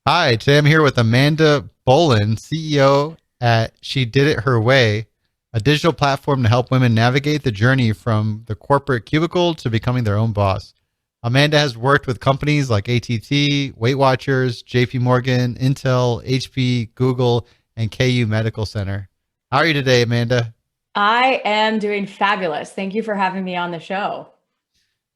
Hi, today I'm here with Amanda Boleyn, CEO at She Did It Her Way, a digital platform to help women navigate the journey from the corporate cubicle to becoming their own boss. Amanda has worked with companies like ATT, Weight Watchers, JP Morgan, Intel, HP, Google, and KU Medical Center. How are you today, Amanda? I am doing fabulous. Thank you for having me on the show.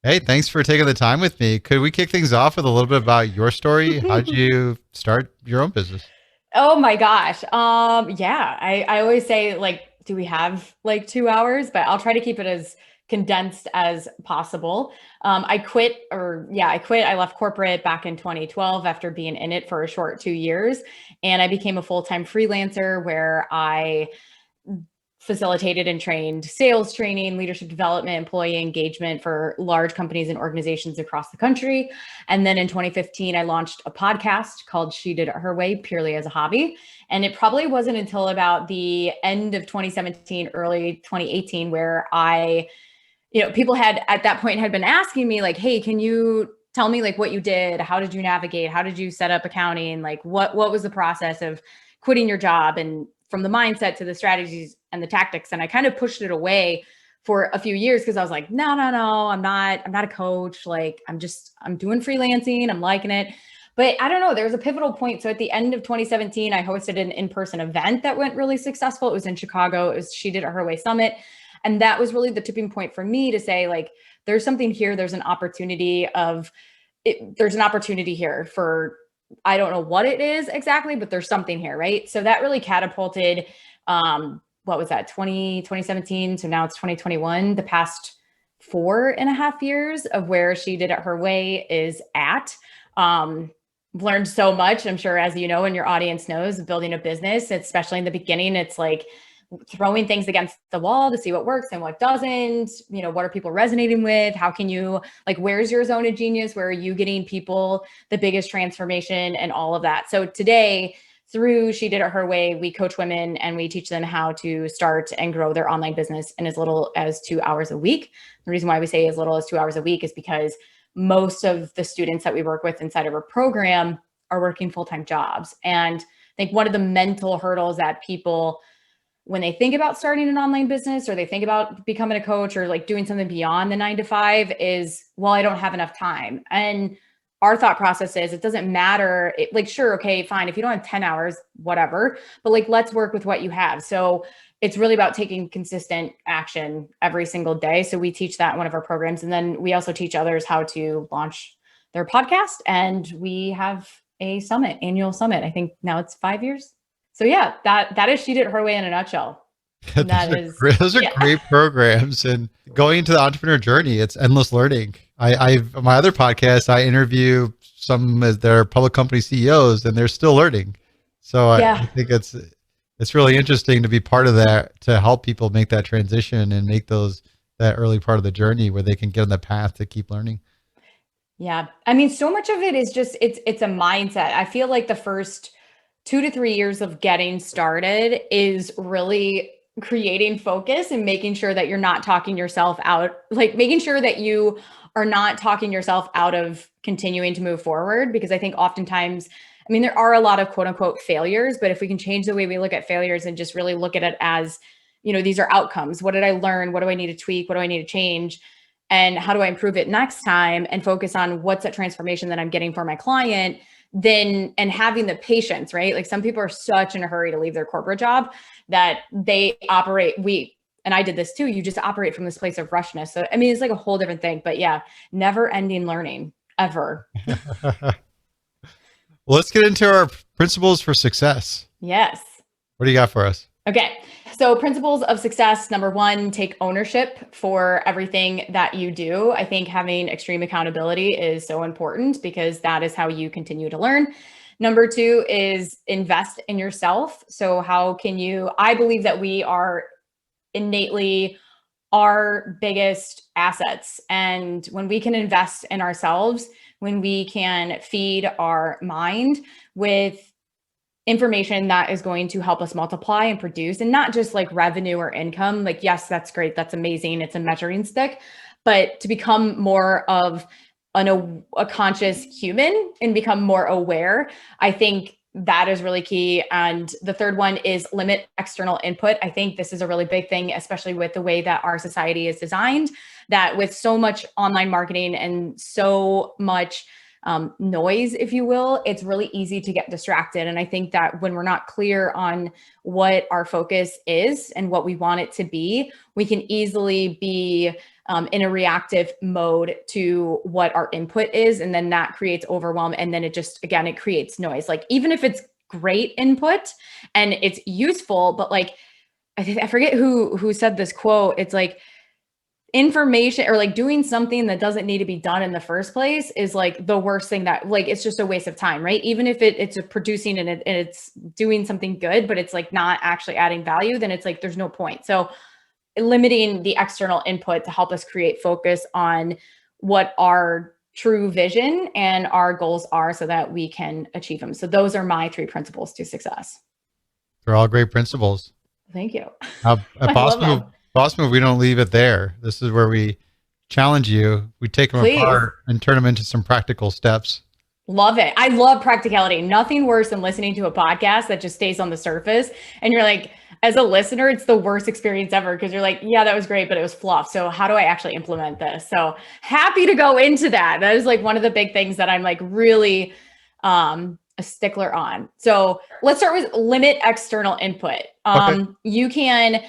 Hey, thanks for taking the time with me. Could we kick things off with a little bit about your story? How did you start your own business? Oh my gosh. Yeah, I always say like, do we have like 2 hours? But I'll try to keep it as condensed as possible. I quit. I left corporate back in 2012 after being in it for a short 2 years. And I became a full-time freelancer where I facilitated and trained sales training, leadership development, employee engagement for large companies and organizations across the country. And then in 2015, I launched a podcast called She Did It Her Way, purely as a hobby. And it probably wasn't until about the end of 2017, early 2018, where people had at that point had been asking me like, hey, can you tell me like what you did? How did you navigate? How did you set up accounting? Like what was the process of quitting your job, and from the mindset to the strategies and the tactics. And I kind of pushed it away for a few years because I was like, no, I'm not a coach. Like I'm doing freelancing. I'm liking it. But I don't know, there was a pivotal point. So at the end of 2017, I hosted an in-person event that went really successful. It was in Chicago. It was She Did It Her Way Summit. And that was really the tipping point for me to say, like, there's something here. There's an opportunity here for, I don't know what it is exactly, but there's something here, right? So that really catapulted, what was that, 2017? So now it's 2021, the past 4.5 years of where She Did It Her Way is at. Learned so much, I'm sure, as you know, and your audience knows, building a business, especially in the beginning, it's like throwing things against the wall to see what works and what doesn't. What are people resonating with? How can you, like, where's your zone of genius? Where are you getting people the biggest transformation and all of that? So today, through She Did It Her Way, we coach women and we teach them how to start and grow their online business in as little as 2 hours a week. The reason why we say as little as 2 hours a week is because most of the students that we work with inside of our program are working full-time jobs. And I think one of the mental hurdles that people, when they think about starting an online business or they think about becoming a coach or like doing something beyond the 9 to 5, is, well, I don't have enough time. And our thought process is, it doesn't matter. Like, sure, okay, fine. If you don't have 10 hours, whatever, but like, let's work with what you have. So it's really about taking consistent action every single day. So we teach that in one of our programs. And then we also teach others how to launch their podcast. And we have a annual summit. I think now it's 5 years. So yeah, that is She Did It Her Way in a nutshell. And those that are is, great, those are yeah. great programs. And going into the entrepreneur journey, it's endless learning. My other podcast, I interview some of their public company CEOs, and they're still learning. So I Yeah. think it's really interesting to be part of that, to help people make that transition and make that early part of the journey where they can get on the path to keep learning. Yeah. I mean, so much of it is just, it's a mindset. I feel like the first 2 to 3 years of getting started is really creating focus and making sure that you're not talking yourself out, like making sure that you are not talking yourself out of continuing to move forward. Because I think oftentimes, I mean, there are a lot of quote unquote failures, but if we can change the way we look at failures and just really look at it as, these are outcomes. What did I learn? What do I need to tweak? What do I need to change? And how do I improve it next time, and focus on what's that transformation that I'm getting for my client, then, and having the patience, right? Like, some people are such in a hurry to leave their corporate job that they operate, and I did this too, you just operate from this place of rushness. So, I mean, it's like a whole different thing, but yeah, never ending learning ever. Well, let's get into our principles for success. Yes. What do you got for us? Okay. So, principles of success. Number one, take ownership for everything that you do. I think having extreme accountability is so important because that is how you continue to learn. Number two is invest in yourself. So, how can you? I believe that we are innately our biggest assets. And when we can invest in ourselves, when we can feed our mind with information that is going to help us multiply and produce, and not just like revenue or income. Like, yes, that's great. That's amazing. It's a measuring stick, but to become more of a conscious human and become more aware. I think that is really key. And the third one is limit external input. I think this is a really big thing, especially with the way that our society is designed, that with so much online marketing and so much noise, if you will, it's really easy to get distracted. And I think that when we're not clear on what our focus is and what we want it to be, we can easily be in a reactive mode to what our input is. And then that creates overwhelm. And then it just, again, it creates noise. Like, even if it's great input and it's useful, but like, I forget who said this quote. It's like, information or like doing something that doesn't need to be done in the first place is like the worst thing, that like, it's just a waste of time, right? Even if it's a producing and it's doing something good, but it's like not actually adding value, then it's like, there's no point. So limiting the external input to help us create focus on what our true vision and our goals are so that we can achieve them. So those are my 3 principles to success. They're all great principles. Thank you. At BossMove, we don't leave it there. This is where we challenge you. We take them apart and turn them into some practical steps. Love it. I love practicality. Nothing worse than listening to a podcast that just stays on the surface. And you're like, as a listener, it's the worst experience ever, because you're like, yeah, that was great, but it was fluff. So how do I actually implement this? So happy to go into that. That is like one of the big things that I'm like really a stickler on. So let's start with limit external input. You can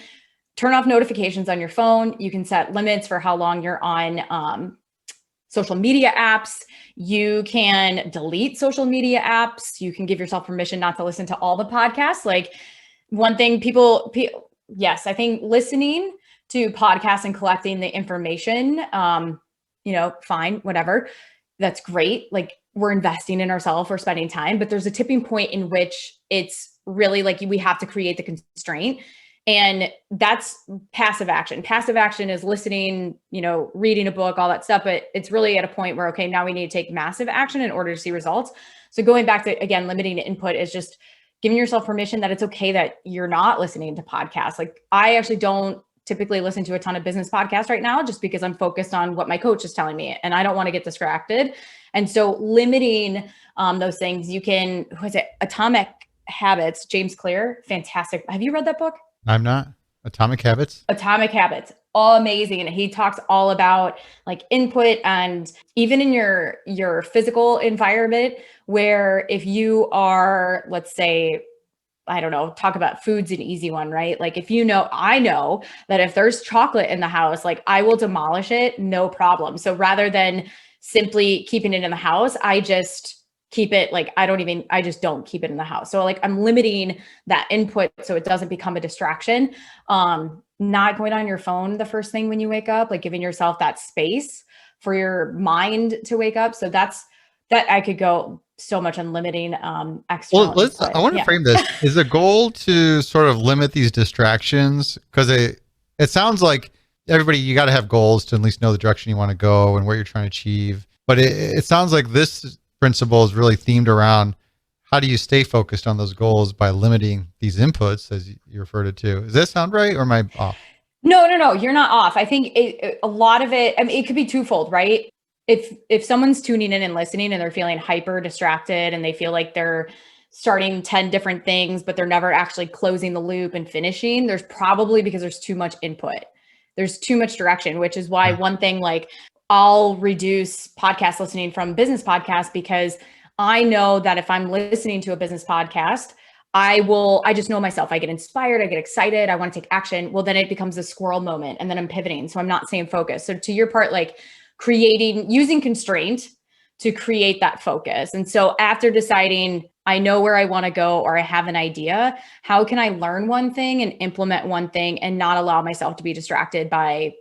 turn off notifications on your phone. You can set limits for how long you're on social media apps. You can delete social media apps. You can give yourself permission not to listen to all the podcasts. Like, one thing yes, I think listening to podcasts and collecting the information, fine, whatever. That's great. Like, we're investing in ourselves, we're spending time, but there's a tipping point in which it's really like we have to create the constraint. And that's passive action. Passive action is listening, reading a book, all that stuff. But it's really at a point where, okay, now we need to take massive action in order to see results. So going back to, again, limiting input is just giving yourself permission that it's okay that you're not listening to podcasts. Like, I actually don't typically listen to a ton of business podcasts right now, just because I'm focused on what my coach is telling me and I don't want to get distracted. And so limiting those things, you can, Atomic Habits, James Clear, fantastic. Have you read that book? I'm not. Atomic Habits? Atomic Habits. Amazing. And he talks all about like input, and even in your physical environment, where if you are, let's say, I don't know, talk about food's an easy one, right? Like, I know that if there's chocolate in the house, like, I will demolish it, no problem. So rather than simply keeping it in the house, I just keep it, like, I just don't keep it in the house. So like, I'm limiting that input so it doesn't become a distraction. Not going on your phone the first thing when you wake up, like giving yourself that space for your mind to wake up. So that I could go so much on limiting external input. I want to frame this. Is the goal to sort of limit these distractions? Because it sounds like everybody, you got to have goals to at least know the direction you want to go and what you're trying to achieve. But it sounds like this principle is really themed around how do you stay focused on those goals by limiting these inputs, as you referred to. Does that sound right, or am I off? No, you're not off. I think a lot of it, I mean, it could be twofold, right? If someone's tuning in and listening and they're feeling hyper distracted and they feel like they're starting 10 different things, but they're never actually closing the loop and finishing, there's probably because there's too much input. There's too much direction, which is why one thing, like, I'll reduce podcast listening from business podcasts, because I know that if I'm listening to a business podcast, I just know myself. I get inspired, I get excited, I want to take action. Well, then it becomes a squirrel moment and then I'm pivoting. So I'm not staying focused. So to your part, like using constraint to create that focus. And so after deciding, I know where I want to go, or I have an idea, how can I learn one thing and implement one thing and not allow myself to be distracted by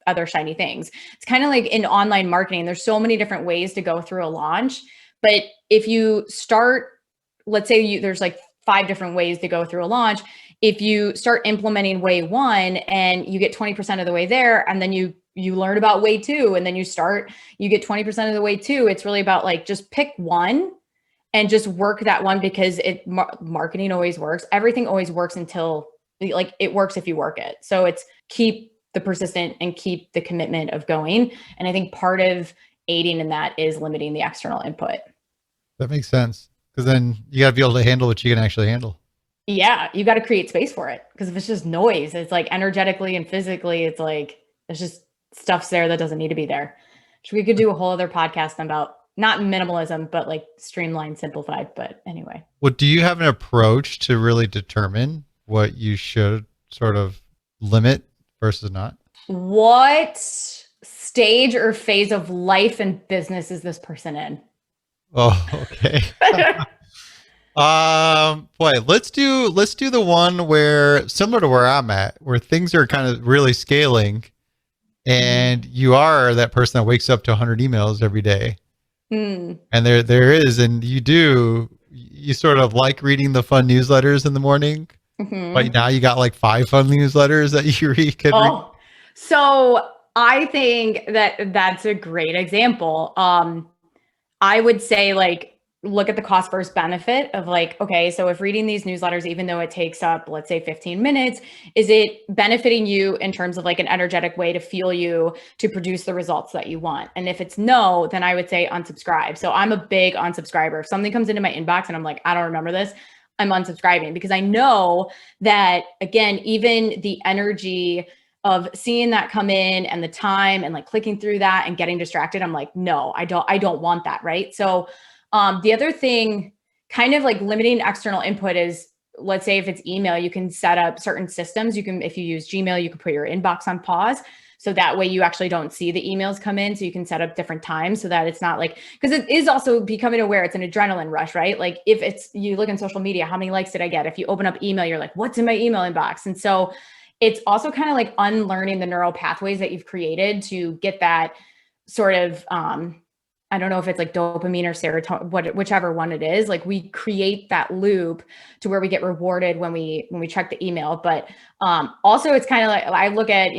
other shiny things? It's kind of like in online marketing, there's so many different ways to go through a launch. But if you start, let's say there's like 5 different ways to go through a launch. If you start implementing way 1 and you get 20% of the way there, and then you learn about way 2, and then you get 20% of the way 2, it's really about like, just pick one and just work that one, because marketing always works. Everything always works until, like, it works if you work it. So it's keep the persistent and keep the commitment of going. And I think part of aiding in that is limiting the external input. That makes sense. Because then you got to be able to handle what you can actually handle. Yeah, you got to create space for it. Because if it's just noise, it's like energetically and physically, it's like it's just stuff's there that doesn't need to be there. Which we could do a whole other podcast about not minimalism, but like streamlined, simplified. But anyway. Well, do you have an approach to really determine what you should sort of limit versus not? What stage or phase of life and business is this person in? Oh, okay. Boy, let's do the one where similar to where I'm at, where things are kind of really scaling, and you are that person that wakes up to 100 emails every day, and there is, and you sort of like reading the fun newsletters in the morning, but now you got like 5 fun newsletters that you read. So I think that that's a great example. I would say like look at the cost versus benefit of like, okay, so if reading these newsletters, even though it takes up, let's say 15 minutes, is it benefiting you in terms of like an energetic way to fuel you to produce the results that you want? And if it's no, then I would say unsubscribe. So I'm a big unsubscriber. If something comes into my inbox and I'm like, I don't remember this, I'm unsubscribing because I know that, again, even the energy of seeing that come in and the time and like clicking through that and getting distracted, I'm like, no, I don't want that. Right. So the other thing, kind of like limiting external input is, let's say if it's email, you can set up certain systems. You can, if you use Gmail, you can put your inbox on pause. So that way you actually don't see the emails come in. So you can set up different times so that it's not like, because it is also becoming aware, it's an adrenaline rush, right? Like if it's, you look in social media, how many likes did I get? If you open up email, you're like, what's in my email inbox? And so it's also kind of like unlearning the neural pathways that you've created to get that sort of, I don't know if it's like dopamine or serotonin, whichever one it is. Like we create that loop to where we get rewarded when we check the email. But also it's kind of like, I look at,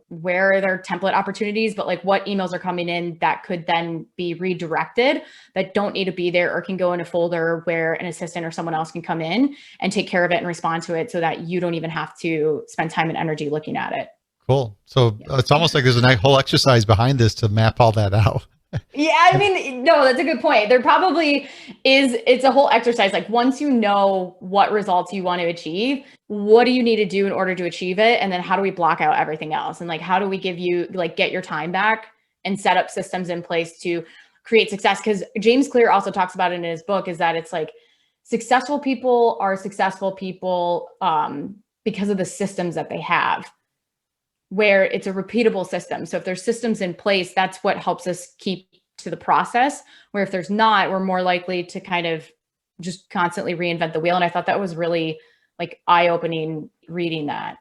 where are there template opportunities, but like what emails are coming in that could then be redirected that don't need to be there or can go in a folder where an assistant or someone else can come in and take care of it and respond to it so that you don't even have to spend time and energy looking at it. Cool. So it's almost like there's a whole exercise behind this to map all that out. Yeah, I mean, no, that's a good point. There probably is, it's a whole exercise. Like once you know what results you want to achieve, what do you need to do in order to achieve it? And then how do we block out everything else? And like, how do we give you, like, get your time back and set up systems in place to create success? Because James Clear also talks about it in his book, is that it's like successful people are successful people because of the systems that they have, where it's a repeatable system. So if there's systems in place, that's what helps us keep to the process, where if there's not, we're more likely to kind of just constantly reinvent the wheel. And I thought that was really like eye-opening reading that.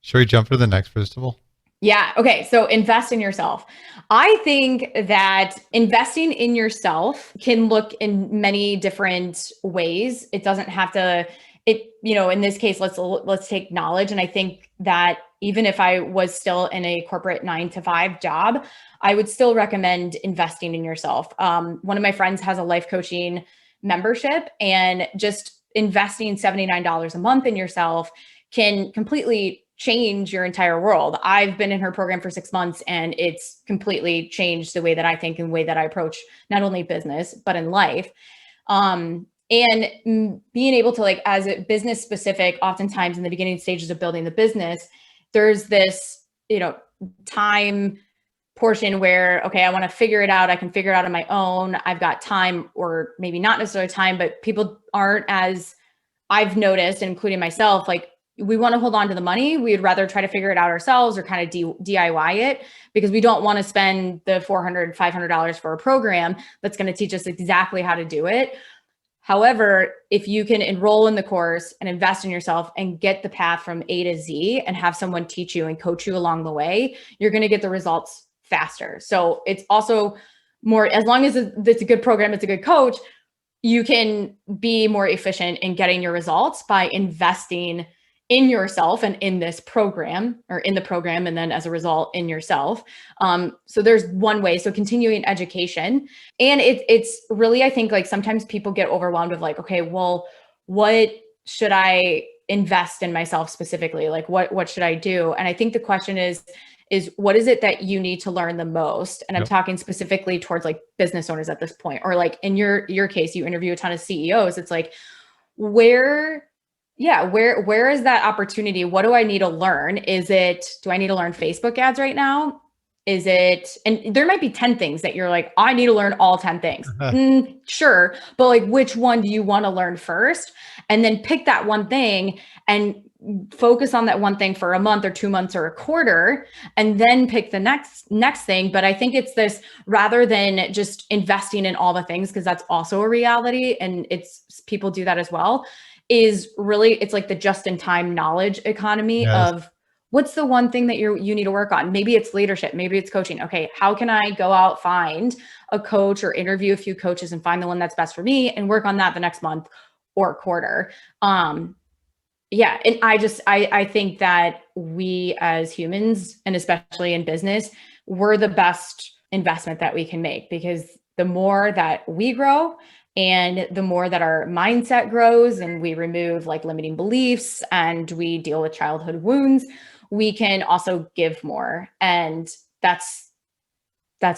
Should we jump to the next principle? Yeah. Okay. So invest in yourself. I think that investing in yourself can look in many different ways. It doesn't have to, in this case, let's take knowledge. And I think that even if I was still in a corporate 9-to-5 job, I would still recommend investing in yourself. One of my friends has a life coaching membership, and just investing $79 a month in yourself can completely change your entire world. I've been in her program for 6 months, and it's completely changed the way that I think and the way that I approach not only business, but in life. And being able to, like, as a business specific, oftentimes in the beginning stages of building the business, there's this, time portion where, okay, I want to figure it out. I can figure it out on my own. I've got time, or maybe not necessarily time, but people aren't, as I've noticed, including myself, like, we want to hold on to the money. We'd rather try to figure it out ourselves or kind of DIY it, because we don't want to spend the $400, $500 for a program that's going to teach us exactly how to do it. However, if you can enroll in the course and invest in yourself and get the path from A to Z and have someone teach you and coach you along the way, you're going to get the results faster. So it's also more, as long as it's a good program, it's a good coach, you can be more efficient in getting your results by investing in yourself and in this program, or in the program, and then as a result in yourself. So there's one way. So continuing education. And it's really, I think, like, sometimes people get overwhelmed with like, okay, well, what should I invest in myself specifically? Like, what should I do? And I think the question is is what is it that you need to learn the most? And I'm Yep. talking specifically towards like business owners at this point, or like in your case, you interview a ton of CEOs. It's like, where is that opportunity? What do I need to learn? Do I need to learn Facebook ads right now? And there might be 10 things that you're like, I need to learn all 10 things. Sure. But like, which one do you want to learn first? And then pick that one thing and focus on that one thing for a month or 2 months or a quarter, and then pick the next thing. But I think it's this, rather than just investing in all the things, because that's also a reality and people do that as well, is really, it's like the just-in-time knowledge economy Yes. of what's the one thing that you need to work on. Maybe it's leadership, maybe it's coaching. Okay, how can I go out, find a coach or interview a few coaches and find the one that's best for me and work on that the next month or quarter. Yeah. And I think that we as humans, and especially in business, we're the best investment that we can make, because the more that we grow and the more that our mindset grows and we remove like limiting beliefs and we deal with childhood wounds, we can also give more. And that's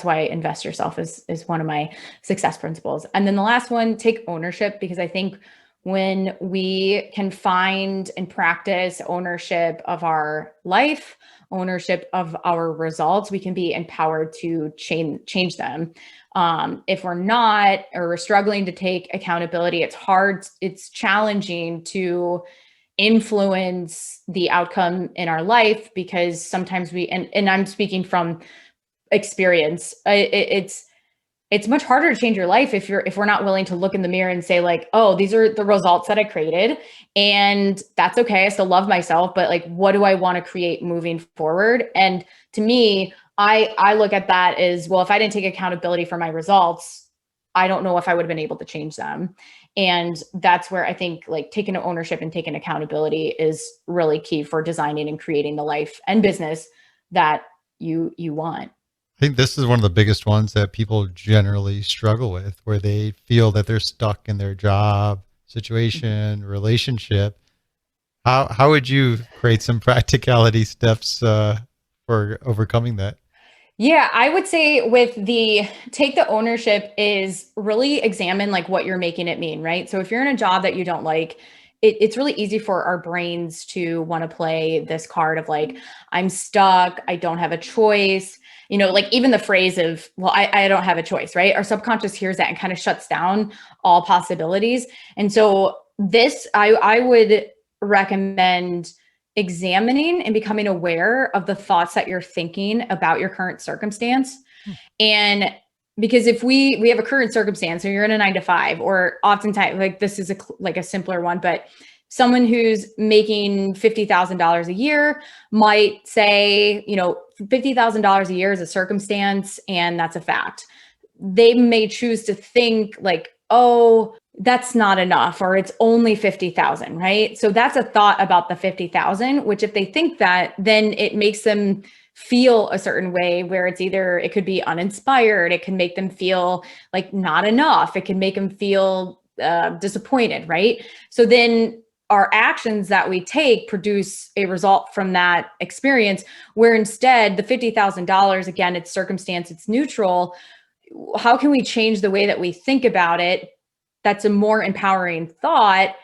why invest yourself is one of my success principles. And then the last one, take ownership, because I think when we can find and practice ownership of our life, ownership of our results, we can be empowered to change them. If we're not, or we're struggling to take accountability, it's hard, it's challenging to influence the outcome in our life, because sometimes and I'm speaking from experience, it's much harder to change your life if we're not willing to look in the mirror and say like, oh, these are the results that I created, and that's okay. I still love myself, but like, what do I want to create moving forward? And to me, I look at that as, well, if I didn't take accountability for my results, I don't know if I would have been able to change them. And that's where I think like taking ownership and taking accountability is really key for designing and creating the life and business that you want. I think this is one of the biggest ones that people generally struggle with, where they feel that they're stuck in their job, situation, relationship. How would you create some practicality steps for overcoming that? Yeah, I would say with the take the ownership is really examine like what you're making it mean, right? So if you're in a job that you don't like, it's really easy for our brains to want to play this card of like, I'm stuck, I don't have a choice. Like even the phrase of, well, I don't have a choice, right? Our subconscious hears that and kind of shuts down all possibilities. And so I would recommend examining and becoming aware of the thoughts that you're thinking about your current circumstance. And because if we have a current circumstance, or you're in a 9 to 5, or oftentimes, like this is like a simpler one, but someone who's making $50,000 a year might say, $50,000 a year is a circumstance, and that's a fact. They may choose to think like, oh, that's not enough, or it's only 50,000, right? So that's a thought about the 50,000, which if they think that, then it makes them feel a certain way, where it could be uninspired. It can make them feel like not enough. It can make them feel disappointed, right? So then our actions that we take produce a result from that experience, where instead the $50,000, again, it's circumstance, it's neutral. How can we change the way that we think about it? That's a more empowering thought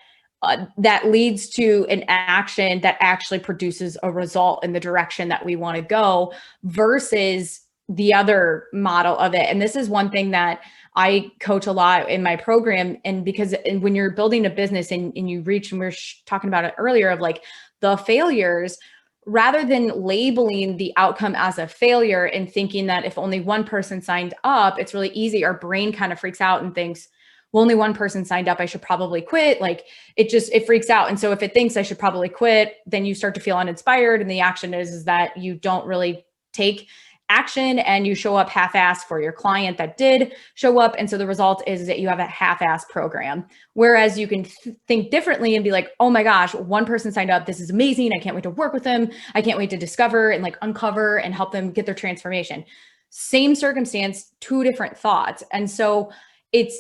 that leads to an action that actually produces a result in the direction that we want to go, versus the other model of it. And this is one thing that I coach a lot in my program. And when you're building a business and you reach, and we were talking about it earlier, of like the failures, rather than labeling the outcome as a failure and thinking that if only one person signed up, it's really easy. Our brain kind of freaks out and thinks, well, only one person signed up, I should probably quit. Like it freaks out. And so if it thinks I should probably quit, then you start to feel uninspired. And the action is that you don't really take action, and you show up half-assed for your client that did show up. And so the result is that you have a half-assed program. Whereas you can think differently and be like, oh my gosh, one person signed up. This is amazing. I can't wait to work with them. I can't wait to discover and like uncover and help them get their transformation. Same circumstance, two different thoughts. And so it's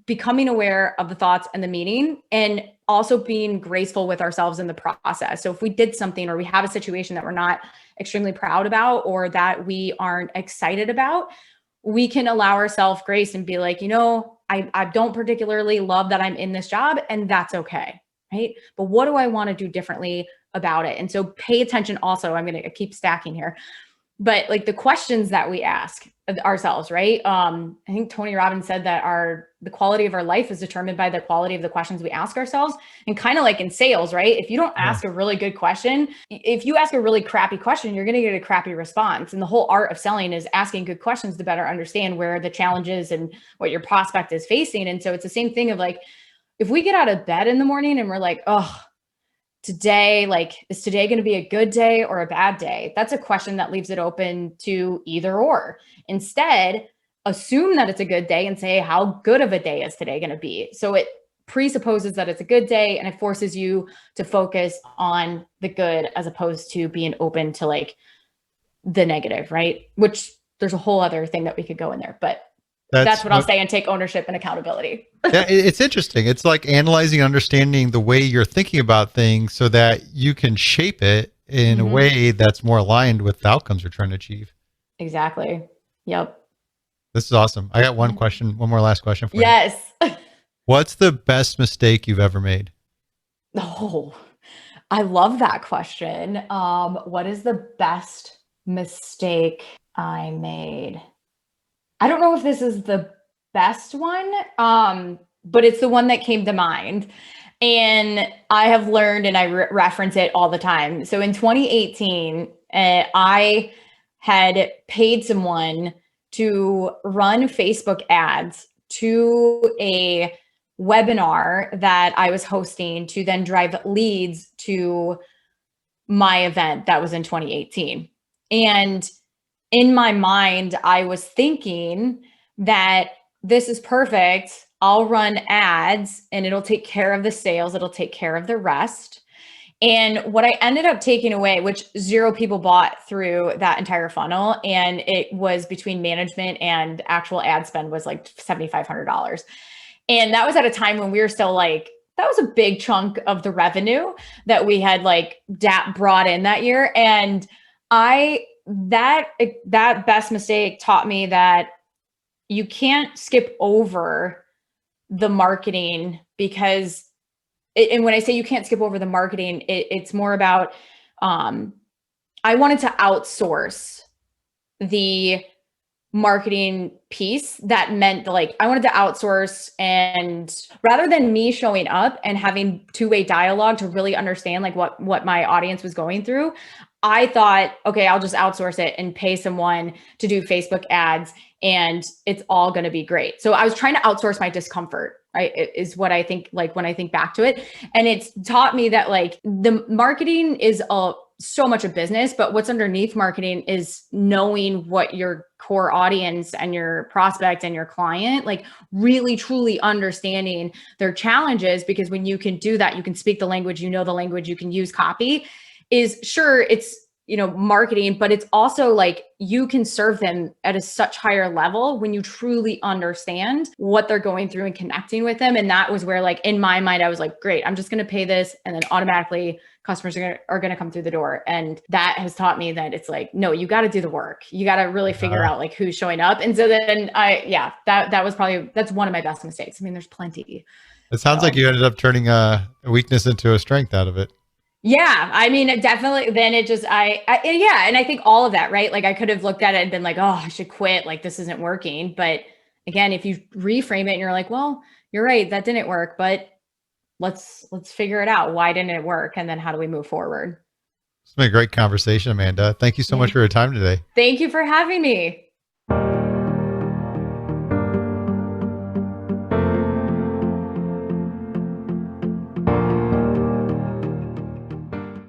becoming aware of the thoughts and the meaning, and also being graceful with ourselves in the process. So if we did something or we have a situation that we're not extremely proud about or that we aren't excited about, we can allow ourselves grace and be like, I don't particularly love that I'm in this job, and that's okay. Right. But what do I want to do differently about it? And so pay attention also. I'm going to keep stacking here, but like the questions that we ask ourselves, right? I think Tony Robbins said that the quality of our life is determined by the quality of the questions we ask ourselves. And kind of like in sales, right? If you don't ask a really good question, if you ask a really crappy question, you're going to get a crappy response. And the whole art of selling is asking good questions to better understand where the challenge is and what your prospect is facing. And so it's the same thing of like, if we get out of bed in the morning and we're like, oh, today, like, is today going to be a good day or a bad day? That's a question that leaves it open to either or. Instead, assume that it's a good day and say, how good of a day is today going to be? So it presupposes that it's a good day and it forces you to focus on the good as opposed to being open to like the negative, right? Which there's a whole other thing that we could go in there, but that's what I'll say, and take ownership and accountability. Yeah, it's interesting. It's like analyzing, understanding the way you're thinking about things so that you can shape it in a way that's more aligned with the outcomes you're trying to achieve. Exactly. Yep. This is awesome. I got one more last question for you. Yes. What's the best mistake you've ever made? Oh, I love that question. What is the best mistake I made? I don't know if this is the best one, but it's the one that came to mind. And I have learned, and I reference it all the time. So in 2018, I had paid someone to run Facebook ads to a webinar that I was hosting to then drive leads to my event that was in 2018. And in my mind, I was thinking that this is perfect. I'll run ads and it'll take care of the sales. It'll take care of the rest. And what I ended up taking away, which 0 people bought through that entire funnel, and it was between management and actual ad spend was like $7,500. And that was at a time when we were still like, that was a big chunk of the revenue that we had like brought in that year. And that best mistake taught me that you can't skip over the marketing because and when I say you can't skip over the marketing, it's more about, I wanted to outsource the marketing piece. That meant like, I wanted to outsource, and rather than me showing up and having two-way dialogue to really understand like what my audience was going through, I thought, okay, I'll just outsource it and pay someone to do Facebook ads and it's all going to be great. So I was trying to outsource my discomfort, right? Is what I think, like when I think back to it. And it's taught me that like the marketing is so much a business, but what's underneath marketing is knowing what your core audience and your prospect and your client, like really truly understanding their challenges. Because when you can do that, you can speak the language, the language, you can use copy. Is sure, it's, marketing, but it's also like you can serve them at a such higher level when you truly understand what they're going through and connecting with them. And that was where, like, in my mind, I was like, great, I'm just going to pay this. And then automatically customers are going to come through the door. And that has taught me that it's like, no, you got to do the work. You got to really figure out like who's showing up. And so then that was that's one of my best mistakes. I mean, there's plenty. It sounds like you ended up turning a weakness into a strength out of it. Yeah. I mean, it definitely, then it just, yeah. And I think all of that, right? Like I could have looked at it and been like, oh, I should quit. Like this isn't working. But again, if you reframe it and you're like, well, you're right, that didn't work, but let's figure it out. Why didn't it work? And then how do we move forward? It's been a great conversation, Amanda. Thank you so much for your time today. Thank you for having me.